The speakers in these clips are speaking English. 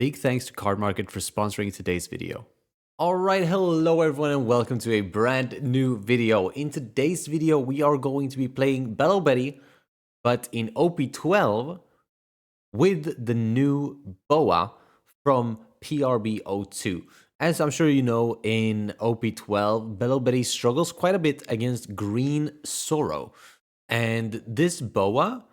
Big thanks to Cardmarket for sponsoring today's video. Alright, hello everyone and welcome to a brand new video. In today's video, we are going to be playing Battle Betty, but in OP12 with the new Boa from PRB02. As I'm sure you know, in OP12, Battle Betty struggles quite a bit against Green Zoro. And this Boa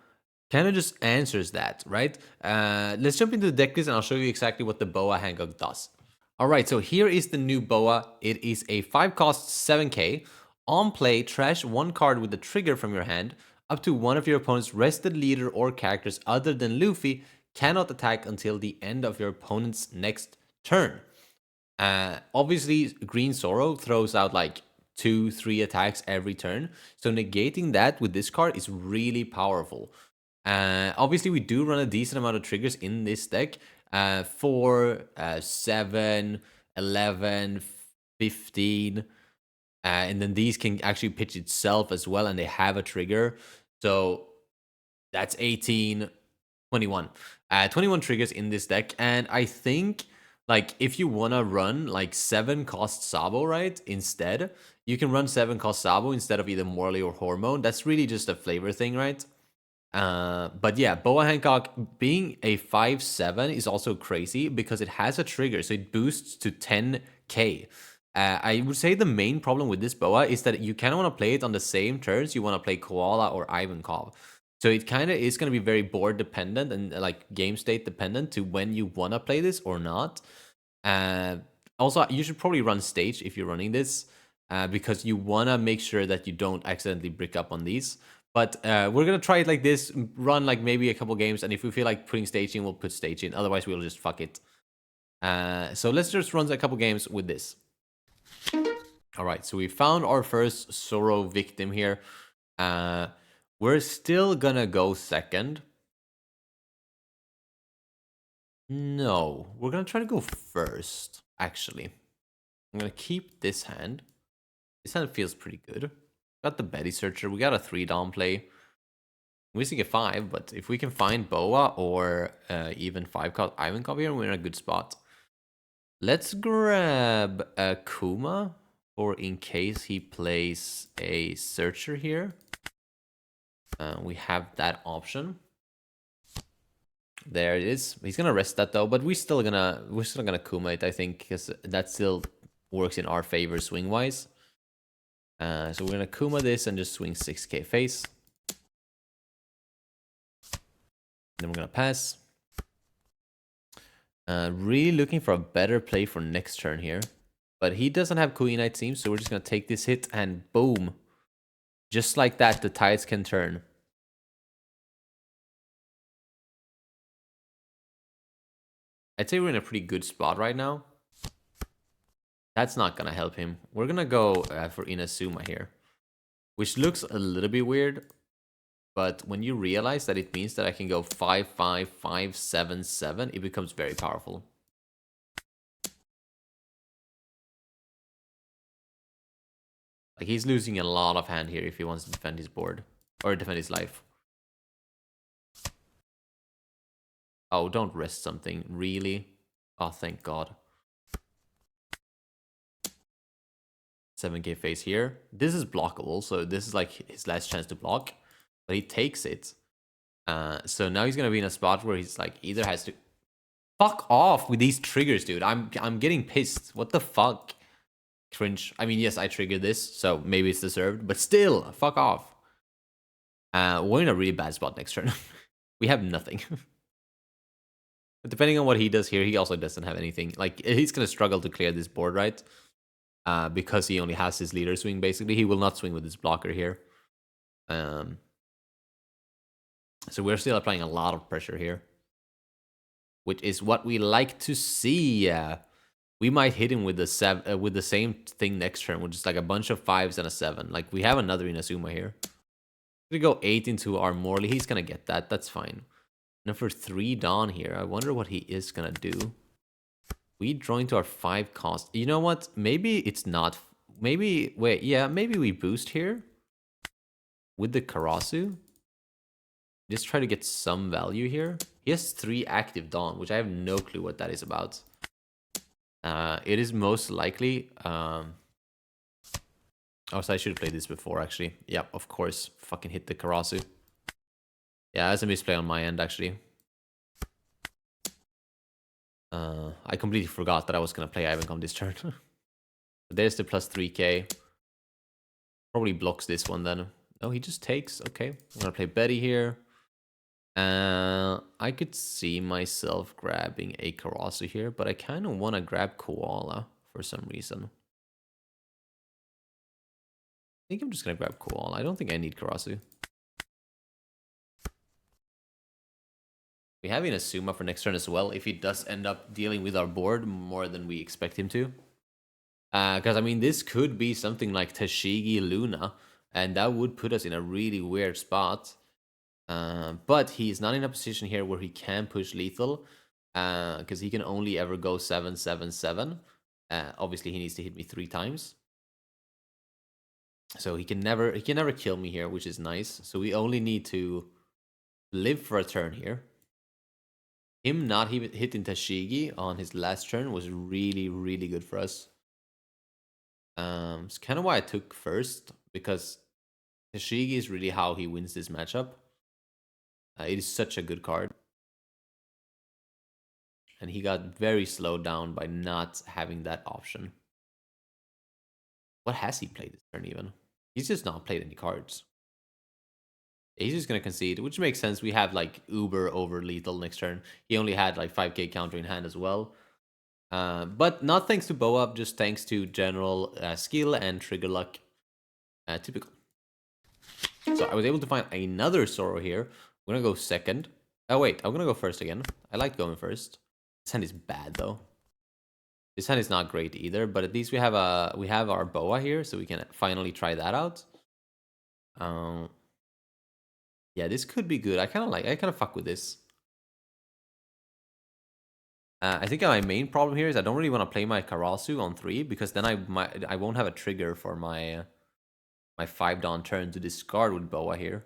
kind of just answers that, right? Let's jump into the deck list and I'll show you exactly what the Boa Hancock does. All right, so here is the new Boa. It is a 5-cost 7k. On play, trash one card with the trigger from your hand. Up to one of your opponent's rested leader or characters other than Luffy cannot attack until the end of your opponent's next turn. Obviously, Green Zoro throws out like 2-3 attacks every turn. So negating that with this card is really powerful. Obviously, we do run a decent amount of triggers in this deck. 4, 7, 11, 15. And then these can actually pitch itself as well, and they have a trigger. So that's 18, 21. 21 triggers in this deck. And I think, like, if you want to run, like, 7-cost Sabo, right, instead, you can run 7-cost Sabo instead of either Morley or Hormone. That's really just a flavor thing, right? But yeah, Boa Hancock being a 5/7 is also crazy because it has a trigger, so it boosts to 10k. I would say the main problem with this Boa is that you kind of want to play it on the same turns you want to play Koala or Ivankov. So it kind of is going to be very board dependent and like game state dependent to when you want to play this or not. Also, you should probably run stage if you're running this because you want to make sure that you don't accidentally brick up on these. But we're going to try it like this, run like maybe a couple games, and if we feel like putting stage in, we'll put stage in. Otherwise, we'll just fuck it. So let's just run a couple games with this. All right, so we found our first Zoro victim here. We're still going to go second. No, we're going to try to go first, actually. I'm going to keep this hand. This hand feels pretty good. Got the Betty Searcher. We got a 3-down play. We still get 5, but if we can find Boa or even 5-cost Ivankov here, we're in a good spot. Let's grab a Kuma, or in case he plays a Searcher here. We have that option. There it is. He's gonna rest that though, but we're still gonna Kuma it, I think, because that still works in our favor swing wise. So we're gonna Kuma this and just swing 6k face. Then we're gonna pass. Really looking for a better play for next turn here. But he doesn't have Queen, it seems, so we're just gonna take this hit and boom. Just like that, the tides can turn. I'd say we're in a pretty good spot right now. That's not gonna help him. We're gonna go for Inazuma here, which looks a little bit weird. But when you realize that it means that I can go 5/5, 5/7/7, it becomes very powerful. Like, he's losing a lot of hand here if he wants to defend his board or defend his life. Oh, don't rest something, really? Oh, thank God. 7k face here. This is blockable, so this is like his last chance to block. But he takes it. So now he's gonna be in a spot where he's like either has to fuck off with these triggers, dude. I'm getting pissed. What the fuck? Cringe. I mean, yes, I triggered this, so maybe it's deserved, but still, fuck off. We're in a really bad spot next turn. We have nothing. But depending on what he does here, he also doesn't have anything. Like, he's gonna struggle to clear this board, right? Because he only has his leader swing, basically. He will not swing with his blocker here. So we're still applying a lot of pressure here, which is what we like to see. We might hit him with the with the same thing next turn, which is like a bunch of 5s and a 7. Like, we have another Inazuma here. We go 8 into our Morley. He's gonna get that. That's fine. Now for 3 Dawn here, I wonder what he is gonna do. We draw into our 5-cost. You know what? Maybe it's not. Maybe, wait, yeah, maybe we boost here with the Karasu. Just try to get some value here. He has 3 active Dawn, which I have no clue what that is about. It is most likely... Oh, so I should have played this before, actually. Yep, of course. Fucking hit the Karasu. Yeah, that's a misplay on my end, actually. I completely forgot that I was going to play Ivancom this turn. But there's the plus 3k. Probably blocks this one then. No, he just takes. Okay, I'm going to play Betty here. I could see myself grabbing a Karasu here, but I kind of want to grab Koala for some reason. I think I'm just going to grab Koala. I don't think I need Karasu. We have Inazuma for next turn as well, if he does end up dealing with our board more than we expect him to. Because, I mean, this could be something like Tashigi Luna, and that would put us in a really weird spot. But he's not in a position here where he can push lethal, because he can only ever go 7-7-7. Obviously, he needs to hit me 3 times. So he can never kill me here, which is nice. So we only need to live for a turn here. Him not hitting Tashigi on his last turn was really, really good for us. It's kind of why I took first, because Tashigi is really how he wins this matchup. It is such a good card. And he got very slowed down by not having that option. What has he played this turn even? He's just not played any cards. He's just going to concede, which makes sense. We have like Uber over lethal next turn. He only had like 5k counter in hand as well. But not thanks to Boa, just thanks to general skill and trigger luck. Typical. So I was able to find another Zoro here. I'm going to go second. Oh, wait. I'm going to go first again. I like going first. This hand is bad, though. This hand is not great either, but at least we have our Boa here, so we can finally try that out. Yeah, this could be good. I kind of fuck with this. I think my main problem here is I don't really want to play my Karasu on 3, because then I won't have a trigger for my 5 Dawn turn to discard with Boa here.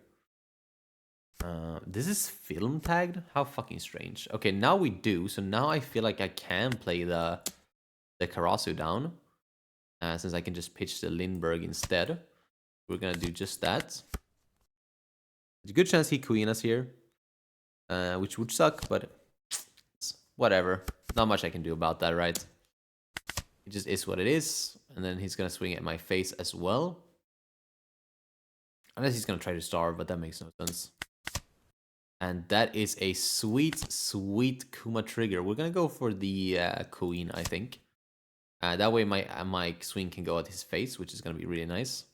This is film tagged? How fucking strange. Okay, now we do. So now I feel like I can play the Karasu down. Since I can just pitch the Lindbergh instead. We're gonna do just that. There's a good chance he queen us here. Which would suck, but whatever. Not much I can do about that, right? It just is what it is. And then he's gonna swing at my face as well. Unless he's gonna try to starve, but that makes no sense. And that is a sweet, sweet Kuma trigger. We're gonna go for the queen, I think. That way my swing can go at his face, which is gonna be really nice.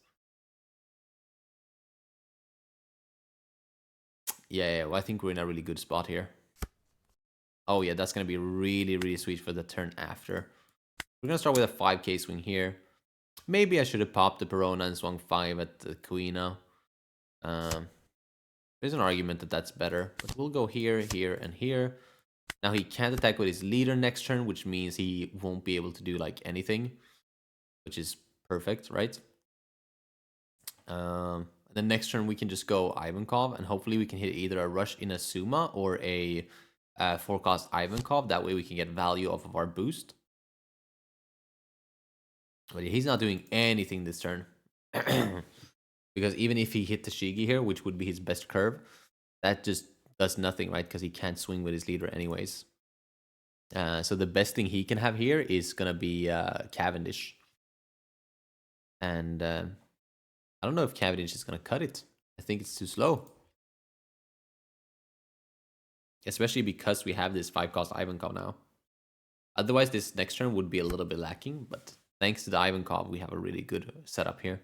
Yeah, well, I think we're in a really good spot here. Oh yeah, that's gonna be really, really sweet for the turn after. We're gonna start with a 5k swing here. Maybe I should have popped the Perona and swung 5 at the queen now. There's an argument that that's better, but we'll go here, here, and here. Now he can't attack with his leader next turn, which means he won't be able to do like anything, which is perfect, right? The next turn we can just go Ivankov, and hopefully we can hit either a Rush Inazuma or a 4-cost Ivankov. That way we can get value off of our boost. But he's not doing anything this turn. Because even if he hit the Shigi here, which would be his best curve, that just does nothing, right? Because he can't swing with his leader anyways. So the best thing he can have here is going to be Cavendish. And I don't know if Cavendish is going to cut it. I think it's too slow. Especially because we have this 5-cost Ivankov now. Otherwise, this next turn would be a little bit lacking. But thanks to the Ivankov, we have a really good setup here.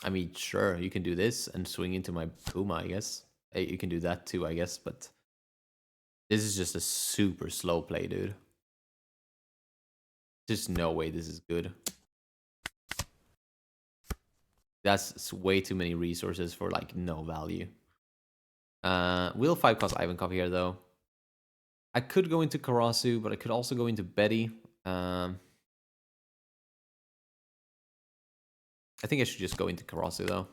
I mean, sure, you can do this and swing into my Puma, I guess. Hey, you can do that too, I guess, but this is just a super slow play, dude. There's no way this is good. That's way too many resources for, like, no value. We'll 5-cost Ivankov here, though. I could go into Karasu, but I could also go into Betty. I think I should just go into Karasu, though.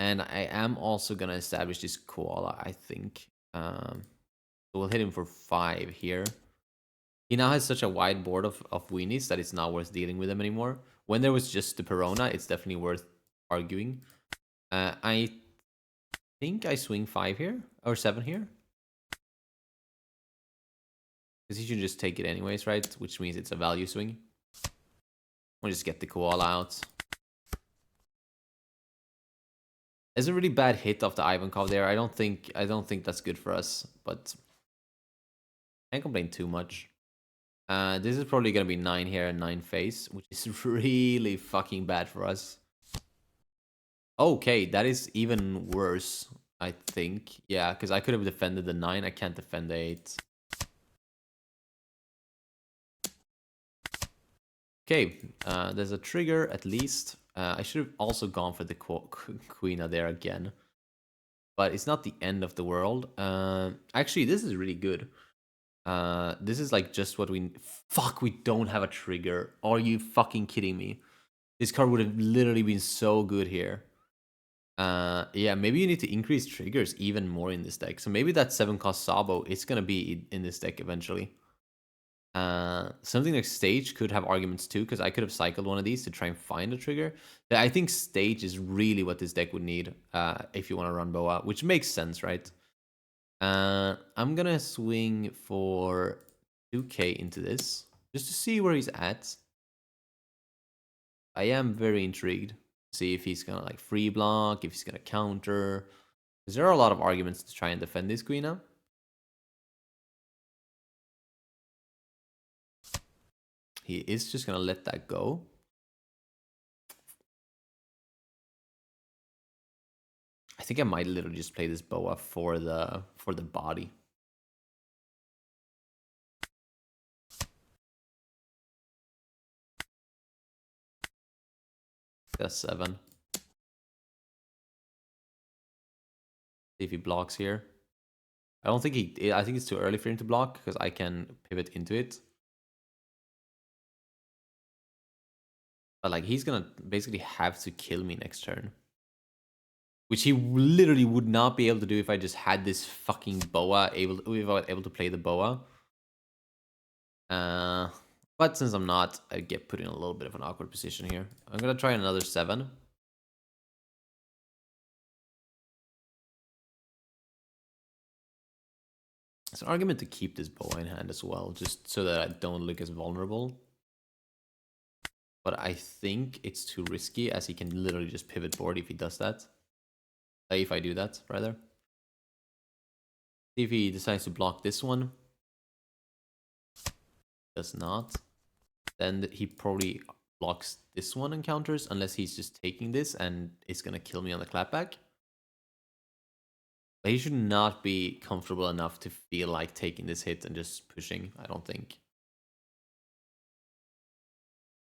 And I am also gonna establish this koala, I think. So we'll hit him for 5 here. He now has such a wide board of weenies that it's not worth dealing with him anymore. When there was just the Perona, it's definitely worth arguing. I think I swing 5 here, or 7 here. Because he should just take it anyways, right? Which means it's a value swing. We'll just get the koala out. It's a really bad hit off the Ivankov there. I don't think that's good for us, but can't complain too much. This is probably gonna be 9 here and 9 face, which is really fucking bad for us. Okay, that is even worse, I think. Yeah, because I could have defended the 9. I can't defend the 8. Okay, there's a trigger at least. I should have also gone for the Queen there again. But it's not the end of the world. Actually, this is really good. This is like just what we... Fuck, we don't have a trigger. Are you fucking kidding me? This card would have literally been so good here. Yeah, maybe you need to increase triggers even more in this deck. So maybe that 7 cost Sabo is going to be in this deck eventually. Something like Stage could have arguments too, because I could have cycled one of these to try and find a trigger. I think Stage is really what this deck would need if you want to run Boa, which makes sense, right? I'm gonna swing for 2k into this, just to see where he's at. I am very intrigued. See if he's gonna like free block, if he's gonna counter. Because there are a lot of arguments to try and defend this queen now. He is just gonna let that go. I think I might literally just play this Boa for the body. That's 7. See if he blocks here. I don't think he... I think it's too early for him to block, because I can pivot into it. But like, he's gonna basically have to kill me next turn. Which he literally would not be able to do if I just had this fucking Boa, if I was able to play the Boa. But since I'm not, I get put in a little bit of an awkward position here. I'm gonna try another 7. It's an argument to keep this Boa in hand as well, just so that I don't look as vulnerable. But I think it's too risky, as he can literally just pivot board if he does that. If I do that, rather. See if he decides to block this one. Does not. Then he probably blocks this one and counters, unless he's just taking this and it's gonna kill me on the clapback. But he should not be comfortable enough to feel like taking this hit and just pushing, I don't think.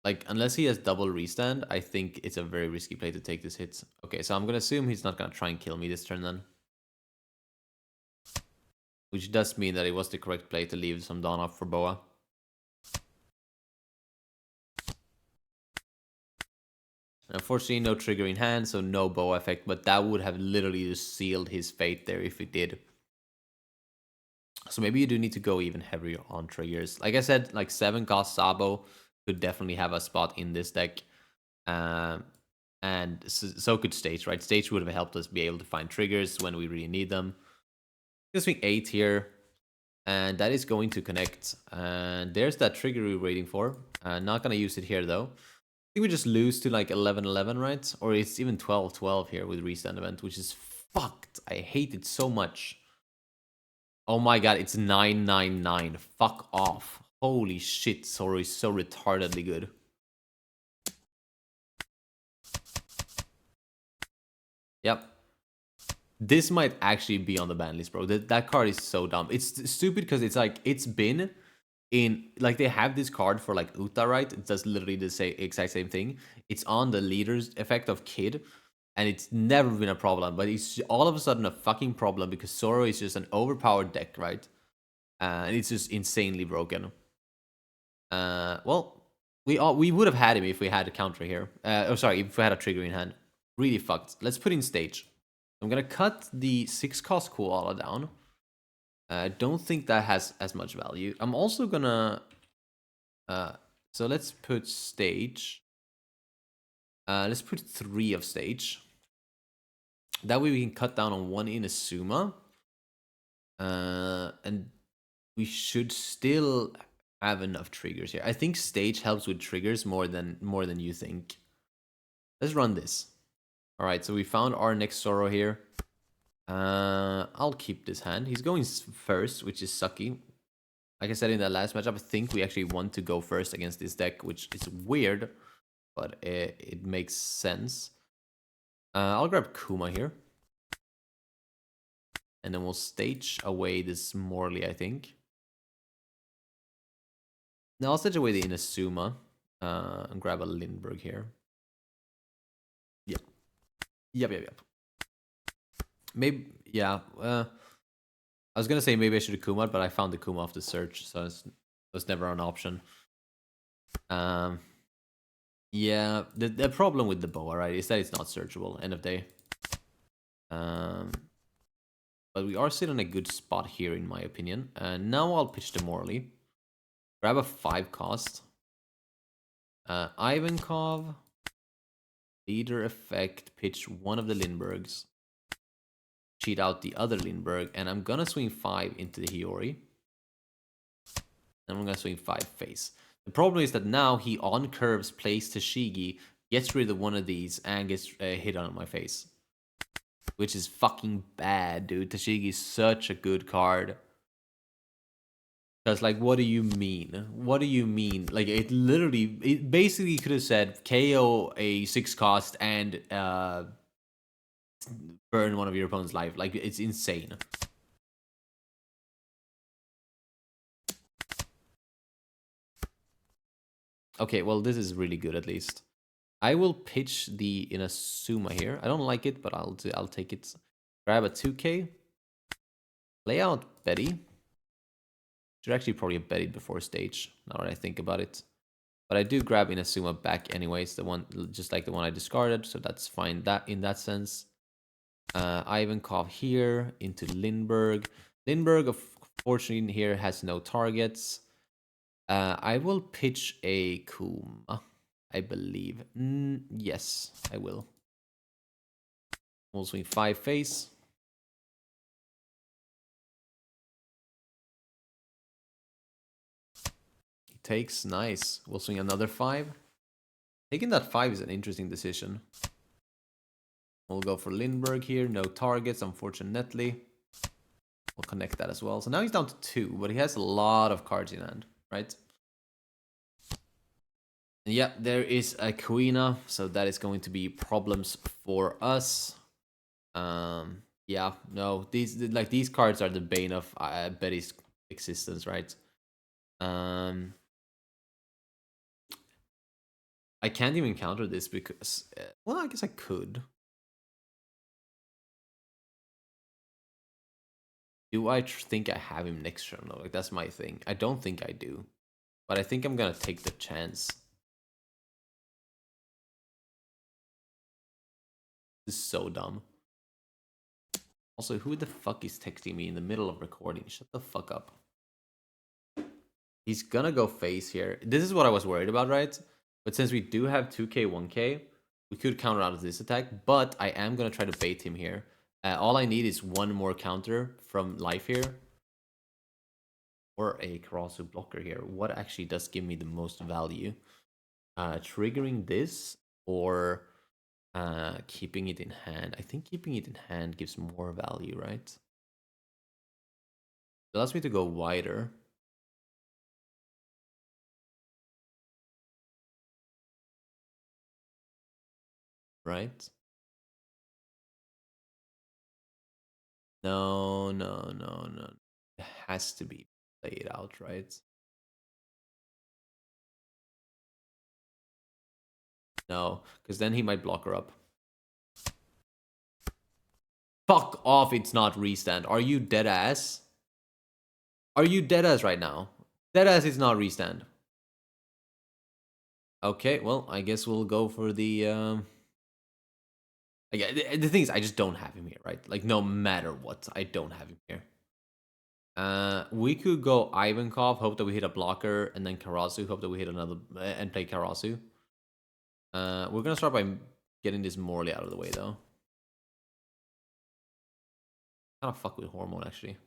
Like, unless he has double restand, I think it's a very risky play to take this hit. Okay, so I'm gonna assume he's not gonna try and kill me this turn then. Which does mean that it was the correct play to leave some Dawn up for Boa. Unfortunately, no trigger in hand, so no Boa effect, but that would have literally just sealed his fate there if it did. So maybe you do need to go even heavier on triggers. Like I said, like 7 cost Sabo could definitely have a spot in this deck. And so could Stage, right? Stage would have helped us be able to find triggers when we really need them. Just swing 8 here, and that is going to connect. And there's that trigger we were waiting for. Not gonna use it here though. I think we just lose to like 11-11, right? Or it's even 12-12 here with restand event, which is fucked. I hate it so much. Oh my god, it's 9-9-9. Fuck off. Holy shit, Zoro is so retardedly good. Yep. This might actually be on the ban list, bro. That card is so dumb. It's stupid because it's like, it's been in, like, they have this card for like Uta, right? It does literally the exact same thing. It's on the leader's effect of Kid, and it's never been a problem, but it's all of a sudden a fucking problem because Zoro is just an overpowered deck, right? And it's just insanely broken. Well, we would have had him if we had a counter here. Oh, sorry, if we had a trigger in hand. really fucked. Let's put in stage. I'm gonna cut the 6-cost koala down. I don't think that has as much value. I'm also gonna... so let's put stage. Let's put 3 of stage. That way we can cut down on 1 Inazuma. And we should still have enough triggers here. I think stage helps with triggers more than you think. Let's run this. All right, so we found our next Zoro here. I'll keep this hand. He's going first, which is sucky. Like I said in that last matchup, I think we actually want to go first against this deck, which is weird, but it makes sense. I'll grab Kuma here. And then we'll stage away this Morley, I think. Now I'll stage away the Inazuma and grab a Lindbergh here. Yep. Maybe, yeah. I was gonna say maybe I should have Kuma'd, but I found the Kuma off the search, so it was never an option. Yeah, the problem with the Boa, right, is that it's not searchable, end of day. But we are sitting in a good spot here, in my opinion. And now I'll pitch the Morley. Grab a 5-cost. Ivankov. Leader effect. Pitch one of the Lindberghs. Cheat out the other Lindbergh. And I'm gonna swing 5 into the Hiyori. And I'm gonna swing 5 face. The problem is that now he on curves plays Tashigi, gets rid of one of these, and gets hit on my face. Which is fucking bad, dude. Tashigi is such a good card. Because, like, what do you mean? What do you mean? Like, it basically could have said KO a 6-cost and burn one of your opponent's life. Like, it's insane. Okay, well, this is really good at least. I will pitch the Inazuma here. I don't like it, but I'll take it. Grab a 2K. Lay out Betty. Should actually probably have betted before stage, now that I think about it. But I do grab Inazuma back anyways, the one just like the one I discarded, so that's fine in that sense. Ivankov here into Lindbergh. Lindbergh, unfortunately, here has no targets. I will pitch a Kuma, I believe. Yes, I will. We'll swing 5 face. He takes, nice. We'll swing another 5. Taking that 5 is an interesting decision. We'll go for Lindbergh here. No targets, unfortunately. We'll connect that as well. So now he's down to 2, but he has a lot of cards in hand, right? And yeah, there is a Quina, so that is going to be problems for us. Yeah, no, these cards are the bane of Betty's existence, right? I can't even counter this because, well, I guess I could. Do I think I have him next turn? No, like, that's my thing. I don't think I do, but I think I'm gonna take the chance. This is so dumb. Also, who the fuck is texting me in the middle of recording? Shut the fuck up. He's gonna go face here. This is what I was worried about, right? But since we do have 2k, 1k, we could counter out of this attack, but I am gonna try to bait him here. All I need is one more counter from life here. Or a Karasu blocker here. What actually does give me the most value? Triggering this or keeping it in hand? I think keeping it in hand gives more value, right? It allows me to go wider. Right? No. It has to be played out, right? No, because then he might block her up. Fuck off, it's not restand. Are you dead ass? Are you dead ass right now? Dead ass is not restand. Okay, well, I guess we'll go for the Like, the thing is, I just don't have him here, right? Like, no matter what, I don't have him here. We could go Ivankov, hope that we hit a blocker, and then Karasu, hope that we hit another, and play Karasu. We're gonna start by getting this Morley out of the way, though. Kind of fuck with Hormone, actually.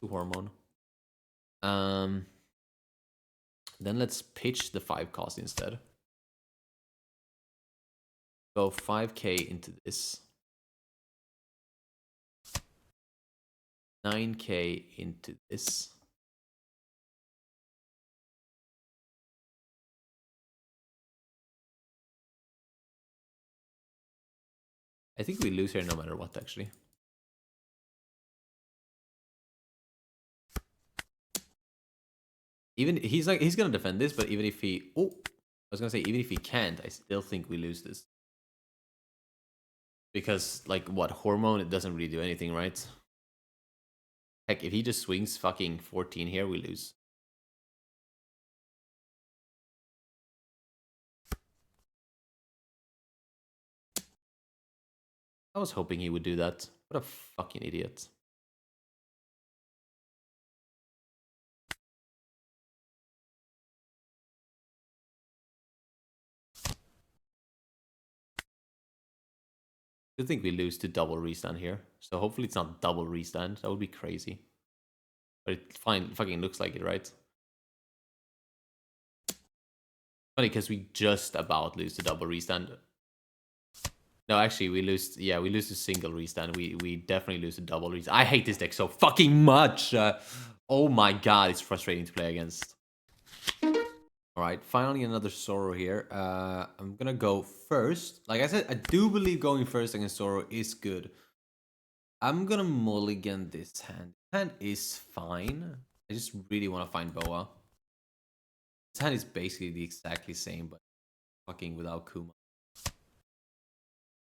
To Hormone. Then let's pitch the 5 cost instead. Go 5k into this. 9k into this. I think we lose here no matter what, actually. Even he's gonna defend this, but even if he I was gonna say even if he can't, I still think we lose this. Because like what, Hormone, it doesn't really do anything, right? Heck, if he just swings fucking 14 here, we lose. I was hoping he would do that. What a fucking idiot. I think we lose to double restand here. So hopefully it's not double restand. That would be crazy. But it fucking looks like it, right? Funny because we just about lose to double restand. No, actually, we lose. Yeah, we lose to single restand. We definitely lose to double restand. I hate this deck so fucking much. Oh my god, it's frustrating to play against. All right, finally another Zoro here. I'm gonna go first. Like I said, I do believe going first against Zoro is good. I'm gonna mulligan this hand. Hand is fine. I just really want to find Boa. This hand is basically the exactly same, but fucking without Kuma.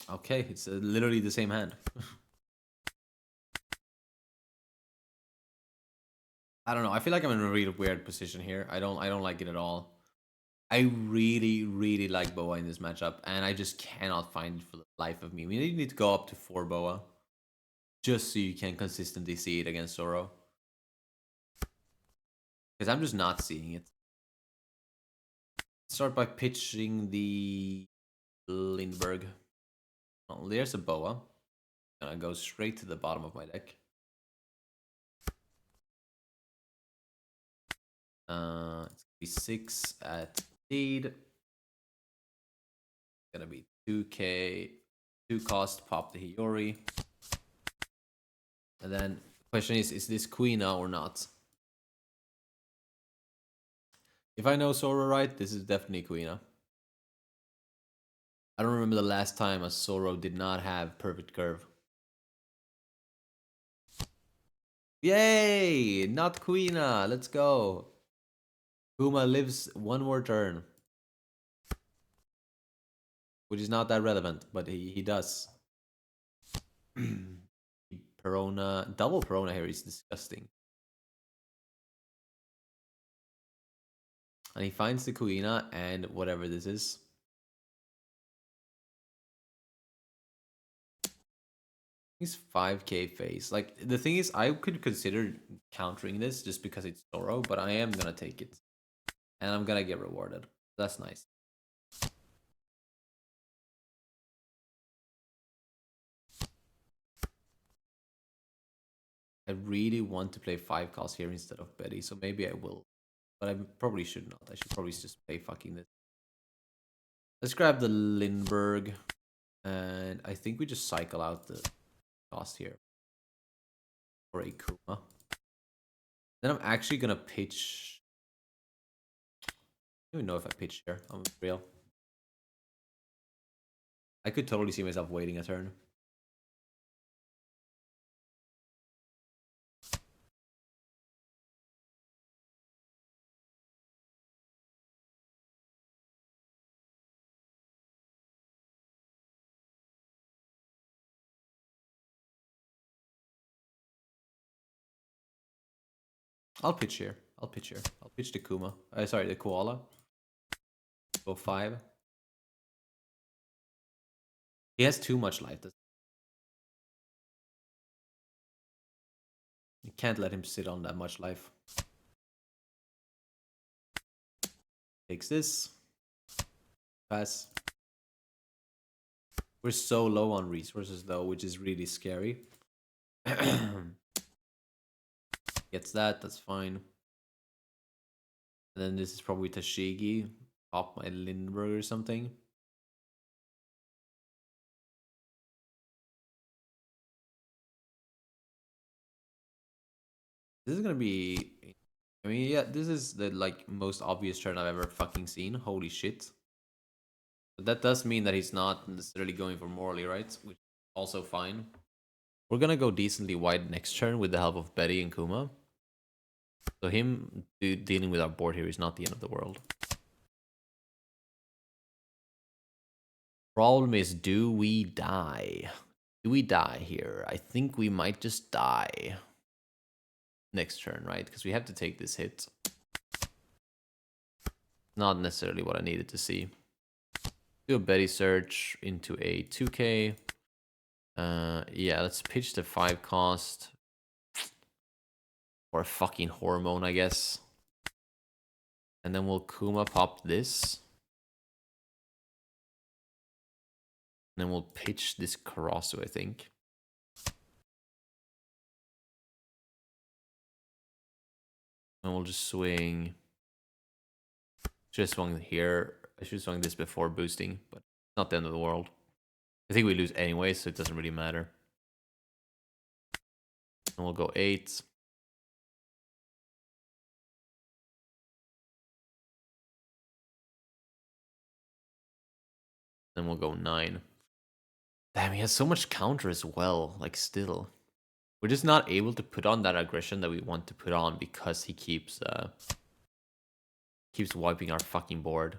Okay, it's literally the same hand. I don't know. I feel like I'm in a really weird position here. I don't like it at all. I really like Boa in this matchup, and I just cannot find it for the life of me. We need to go up to 4 Boa just so you can consistently see it against Zoro. Because I'm just not seeing it. Start by pitching the Lindbergh. Oh, there's a Boa. And I go straight to the bottom of my deck. It's gonna be 6 at speed. It's gonna be 2k, 2 cost, pop the Hiyori. And then the question is this Queena or not? If I know Zoro right, this is definitely Queena. I don't remember the last time a Zoro did not have perfect curve. Yay! Not Queena! Let's go! Kuma lives one more turn. Which is not that relevant, but he does. Perona, double Perona here is disgusting. And he finds the Queena and whatever this is. He's 5k face. Like, the thing is, I could consider countering this just because it's Zoro, but I am gonna take it. And I'm gonna get rewarded. That's nice. I really want to play 5 cost here instead of Betty, so maybe I will. But I probably should not. I should probably just play fucking this. Let's grab the Lindbergh. And I think we just cycle out the cost here. For a Kuma. Then I'm actually gonna pitch. I don't even know if I pitch here. I'm real. I could totally see myself waiting a turn. I'll pitch here. I'll pitch here. I'll pitch the Kuma. Sorry, the Koala. Go 5. He has too much life. You can't let him sit on that much life. Takes this. Pass. We're so low on resources though, which is really scary. Gets that, that's fine. And then this is probably Tashigi. Pop my Lindbergh or something. This is gonna be... I mean, yeah, this is the like most obvious turn I've ever fucking seen. Holy shit. But that does mean that he's not necessarily going for Morley, right? Which is also fine. We're gonna go decently wide next turn with the help of Betty and Kuma. So him dealing with our board here is not the end of the world. Problem is, do we die? Do we die here? I think we might just die next turn, right? Because we have to take this hit. Not necessarily what I needed to see. Do a Betty search into a 2k. Yeah, let's pitch the 5 cost. Or a fucking hormone, I guess. And then we'll Kuma pop this. And then we'll pitch this Karasu, I think. And we'll just swing. Should have swung here. I should have swung this before boosting, but it's not the end of the world. I think we lose anyway, so it doesn't really matter. And we'll go 8. Then we'll go 9. Damn, he has so much counter as well, like still. We're just not able to put on that aggression that we want to put on because he keeps wiping our fucking board.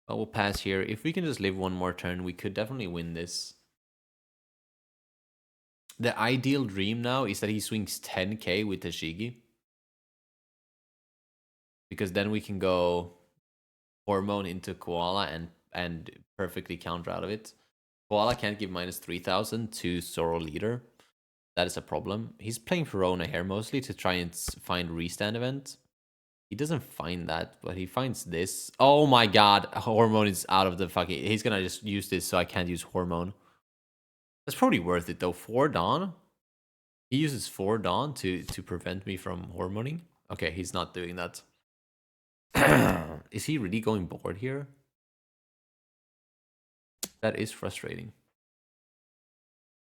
But we'll pass here. If we can just live one more turn, we could definitely win this. The ideal dream now is that he swings 10k with Tashigi. Because then we can go Hormone into Koala and perfectly counter out of it. Koala can't give minus 3000 to Zoro leader. That is a problem. He's playing Verona here mostly to try and find restand event. He doesn't find that, but he finds this. Oh my god, Hormone is out of the fucking... He's gonna just use this so I can't use Hormone. That's probably worth it though. 4 Dawn? He uses 4 Dawn to prevent me from hormoning? Okay, he's not doing that. Is he really going board here? That is frustrating.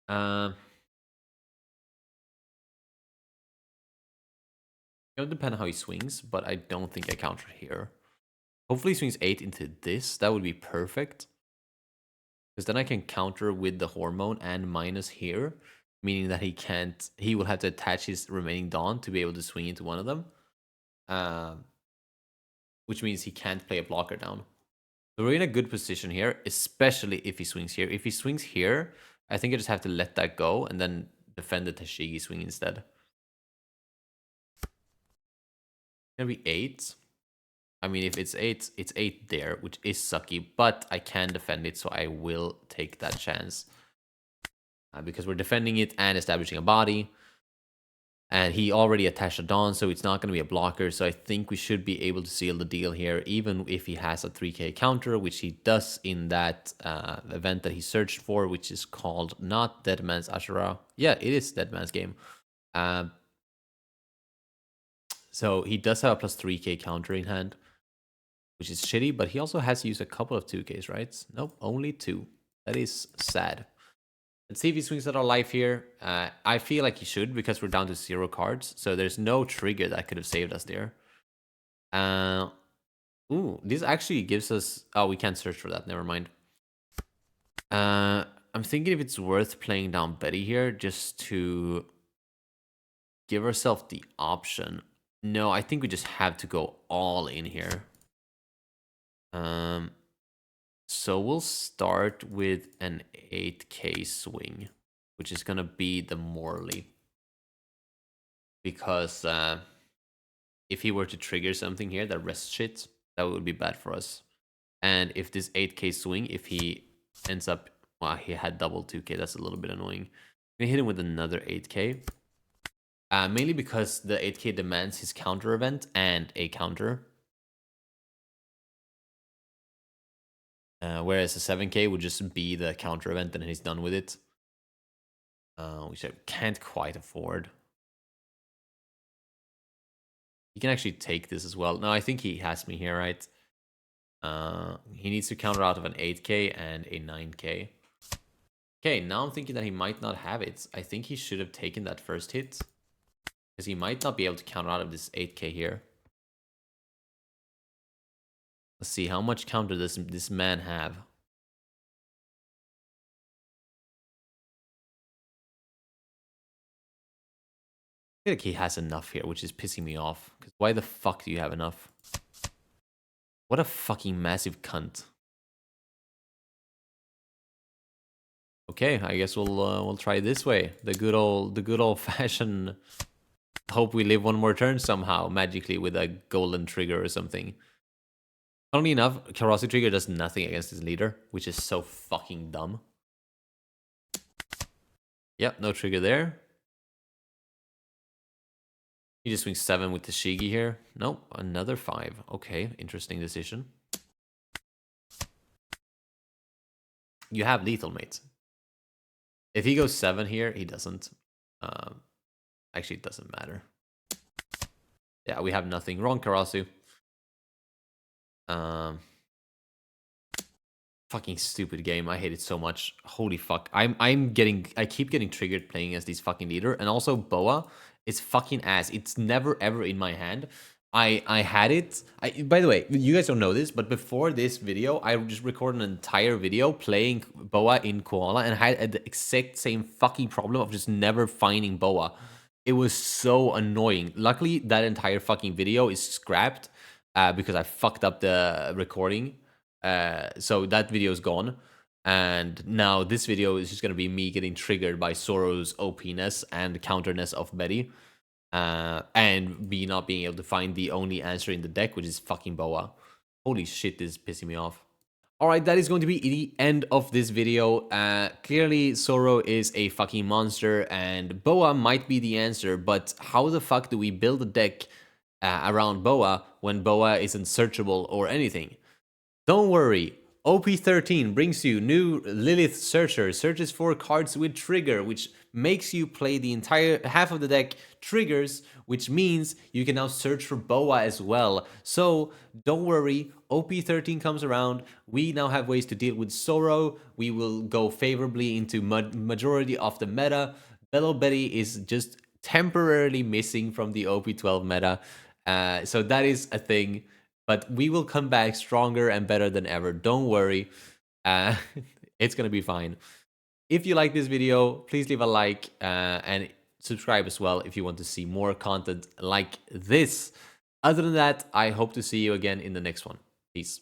It'll depend on how he swings, but I don't think I counter here. Hopefully he swings 8 into this. That would be perfect. Because then I can counter with the hormone and minus here. Meaning that he will have to attach his remaining Dawn to be able to swing into one of them. Which means he can't play a blocker down. So we're in a good position here, especially if he swings here. If he swings here, I think I just have to let that go and then defend the Tashigi swing instead. Gonna be 8. I mean, if it's 8, it's 8 there, which is sucky, but I can defend it, so I will take that chance. Because we're defending it and establishing a body. And he already attached a Dawn, so it's not going to be a blocker. So I think we should be able to seal the deal here, even if he has a 3k counter, which he does in that event that he searched for, which is called not Dead Man's Ashura. Yeah, it is Dead Man's game. So he does have a plus 3k counter in hand, which is shitty, but he also has used a couple of 2ks, right? Nope, only 2. That is sad. Let's see if he swings out our life here. I feel like he should because we're down to 0 cards. So there's no trigger that could have saved us there. Ooh, this actually gives us... Oh, we can't search for that. Never mind. I'm thinking if it's worth playing down Betty here just to give ourselves the option. No, I think we just have to go all in here. So we'll start with an 8k swing, which is gonna be the Morley. Because if he were to trigger something here that rests shit, that would be bad for us. And if this 8k swing, if he ends up, well, he had double 2k, that's a little bit annoying. We hit him with another 8k. Mainly because the 8k demands his counter event and a counter. Whereas a 7k would just be the counter event and he's done with it. Which I can't quite afford. He can actually take this as well. No, I think he has me here, right? He needs to counter out of an 8k and a 9k. Okay, now I'm thinking that he might not have it. I think he should have taken that first hit. Because he might not be able to counter out of this 8k here. Let's see, how much counter does this man have? I feel like he has enough here, which is pissing me off. Because why the fuck do you have enough? What a fucking massive cunt. Okay, I guess we'll try this way. The good old fashioned. Hope we live one more turn somehow magically with a golden trigger or something. Funnily enough, Karasi trigger does nothing against his leader, which is so fucking dumb. Yep, no trigger there. He just swings 7 with the Shigi here. Nope, another 5. Okay, interesting decision. You have lethal, mate. If he goes 7 here, he doesn't. Actually, it doesn't matter. Yeah, we have nothing. Wrong, Karasu. Fucking stupid game. I hate it so much. Holy fuck. I keep getting triggered playing as these fucking leader. And also Boa is fucking ass. It's never ever in my hand. I had it. By the way, you guys don't know this, but before this video, I just recorded an entire video playing Boa in Koala and had the exact same fucking problem of just never finding Boa. It was so annoying. Luckily, that entire fucking video is scrapped because I fucked up the recording. So that video is gone. And now this video is just going to be me getting triggered by Zoro's OP-ness and counterness of Betty. And me not being able to find the only answer in the deck, which is fucking Boa. Holy shit, this is pissing me off. Alright, that is going to be the end of this video. Clearly, Zoro is a fucking monster, and Boa might be the answer, but how the fuck do we build a deck around Boa when Boa isn't searchable or anything? Don't worry, OP13 brings you new Lilith Searcher, searches for cards with trigger, which makes you play the entire half of the deck triggers, which means you can now search for Boa as well. So don't worry, OP13 comes around, we now have ways to deal with Zoro, we will go favorably into majority of the meta. Bello Betty is just temporarily missing from the OP12 meta, so that is a thing. But we will come back stronger and better than ever. Don't worry. It's going to be fine. If you like this video, please leave a like and subscribe as well if you want to see more content like this. Other than that, I hope to see you again in the next one. Peace.